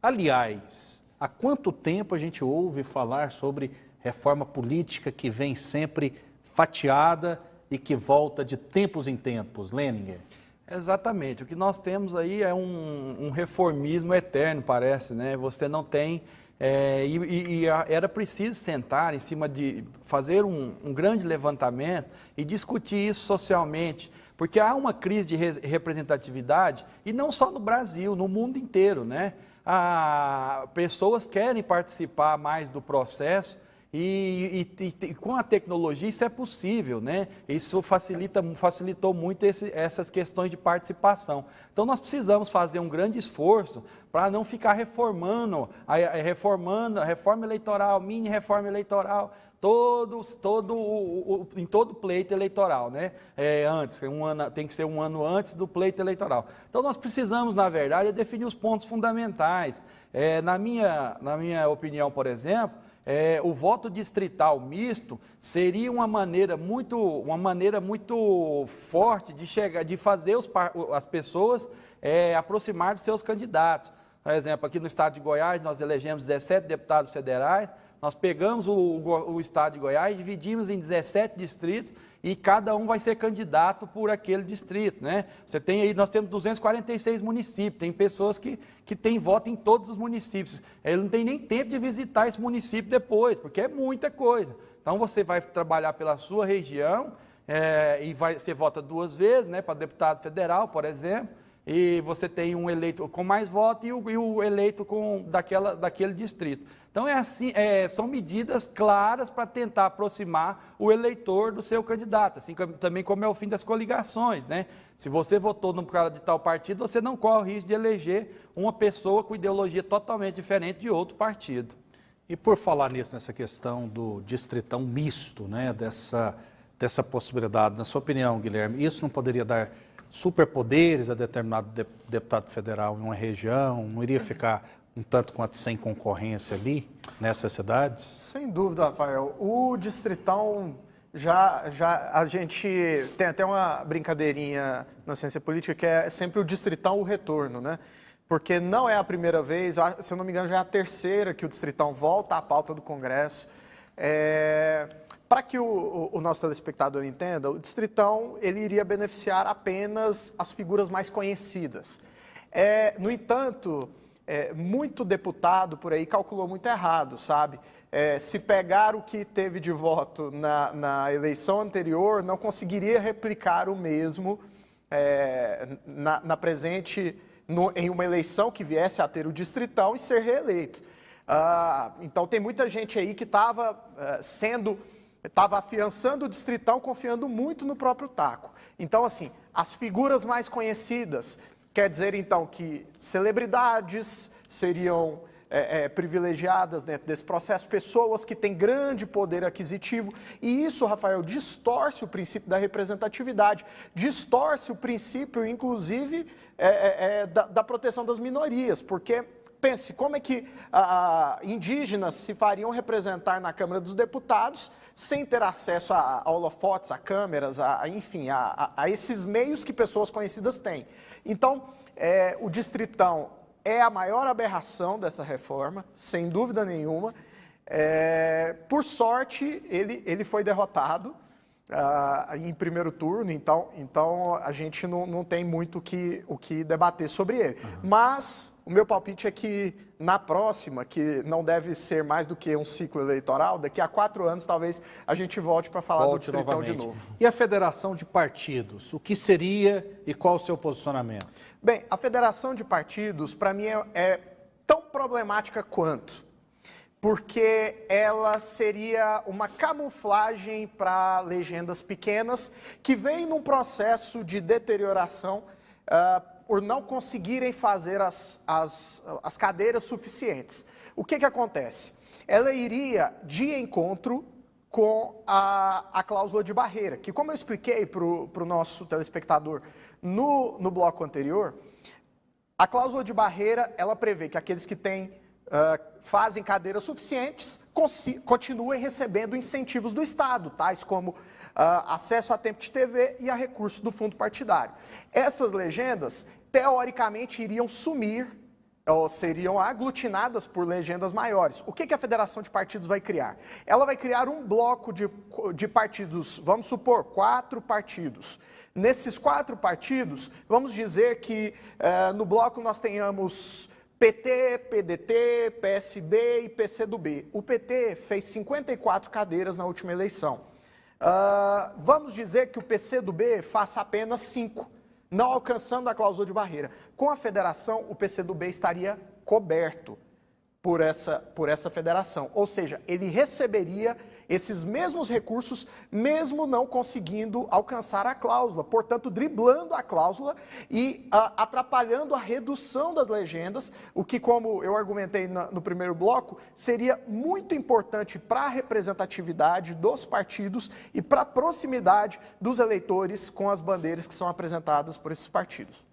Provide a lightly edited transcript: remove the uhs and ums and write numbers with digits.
Aliás, há quanto tempo a gente ouve falar sobre reforma política que vem sempre fatiada e que volta de tempos em tempos, Leninger? Exatamente. O que nós temos aí é um reformismo eterno, parece, né? Você não tem... era preciso sentar em cima de fazer um grande levantamento e discutir isso socialmente, porque há uma crise de representatividade, e não só no Brasil, no mundo inteiro, né? Pessoas querem participar mais do processo, e com a tecnologia isso é possível, né? Isso facilitou muito essas questões de participação. Então nós precisamos fazer um grande esforço para não ficar reformando a reforma eleitoral, mini reforma eleitoral, em todo pleito eleitoral, né? Tem que ser um ano antes do pleito eleitoral. Então nós precisamos, na verdade, definir os pontos fundamentais. Na minha opinião, por exemplo, o voto distrital misto seria uma maneira muito forte de fazer as pessoas aproximar dos seus candidatos. Por exemplo, aqui no estado de Goiás, nós elegemos 17 deputados federais, nós pegamos o estado de Goiás, dividimos em 17 distritos e cada um vai ser candidato por aquele distrito, né? Nós temos 246 municípios, tem pessoas que têm voto em todos os municípios. Ele não tem nem tempo de visitar esse município depois, porque é muita coisa. Então você vai trabalhar pela sua região você vota 2 vezes, né, para deputado federal, por exemplo, e você tem um eleito com mais votos e o eleito daquele distrito. Então são medidas claras para tentar aproximar o eleitor do seu candidato, assim também como é o fim das coligações, né? Se você votou no cara de tal partido, você não corre o risco de eleger uma pessoa com ideologia totalmente diferente de outro partido. E por falar nessa questão do distritão misto, né, dessa possibilidade, na sua opinião, Guilherme, isso não poderia dar superpoderes a determinado deputado federal em uma região? Não iria ficar um tanto quanto sem concorrência ali, nessas cidades? Sem dúvida, Rafael. O distritão, a gente tem até uma brincadeirinha na ciência política que é sempre o distritão o retorno, né? Porque não é a primeira vez, se eu não me engano já é a terceira que o distritão volta à pauta do Congresso. Para que o nosso telespectador entenda, o distritão ele iria beneficiar apenas as figuras mais conhecidas. No entanto, muito deputado por aí calculou muito errado, sabe? Se pegar o que teve de voto na eleição anterior, não conseguiria replicar o mesmo na presente, em uma eleição que viesse a ter o distritão e ser reeleito. Então tem muita gente aí que estava afiançando o distritão, confiando muito no próprio taco. Então, assim, as figuras mais conhecidas, quer dizer, então, que celebridades seriam privilegiadas dentro desse processo, pessoas que têm grande poder aquisitivo, e isso, Rafael, distorce o princípio da representatividade, distorce o princípio, inclusive, da proteção das minorias, porque... Pense, como é que indígenas se fariam representar na Câmara dos Deputados sem ter acesso a holofotes, a câmeras, enfim, a esses meios que pessoas conhecidas têm? Então, o distritão é a maior aberração dessa reforma, sem dúvida nenhuma. Por sorte, ele foi derrotado em primeiro turno, então a gente não tem muito o que debater sobre ele. Uhum. Mas o meu palpite é que na próxima, que não deve ser mais do que um ciclo eleitoral, daqui a 4 anos talvez a gente volte para falar do distritão de novo. E a federação de partidos, o que seria e qual o seu posicionamento? Bem, a federação de partidos, para mim, é tão problemática quanto. Porque ela seria uma camuflagem para legendas pequenas que vem num processo de deterioração por não conseguirem fazer as cadeiras suficientes. O que acontece? Ela iria de encontro com a cláusula de barreira, que, como eu expliquei para o nosso telespectador no bloco anterior, a cláusula de barreira ela prevê que aqueles que fazem cadeiras suficientes continuem recebendo incentivos do Estado, tais como acesso a tempo de TV e a recursos do fundo partidário. Essas legendas, teoricamente, iriam sumir seriam aglutinadas por legendas maiores. O que a Federação de Partidos vai criar? Ela vai criar um bloco de partidos, vamos supor, 4 partidos. Nesses 4 partidos, vamos dizer que no bloco nós tenhamos PT, PDT, PSB e PCdoB. O PT fez 54 cadeiras na última eleição. Vamos dizer que o PCdoB faça apenas 5. Não alcançando a cláusula de barreira. Com a federação, o PCdoB estaria coberto por essa federação. Ou seja, ele receberia esses mesmos recursos, mesmo não conseguindo alcançar a cláusula, portanto, driblando a cláusula e atrapalhando a redução das legendas, o que, como eu argumentei no primeiro bloco, seria muito importante para a representatividade dos partidos e para a proximidade dos eleitores com as bandeiras que são apresentadas por esses partidos.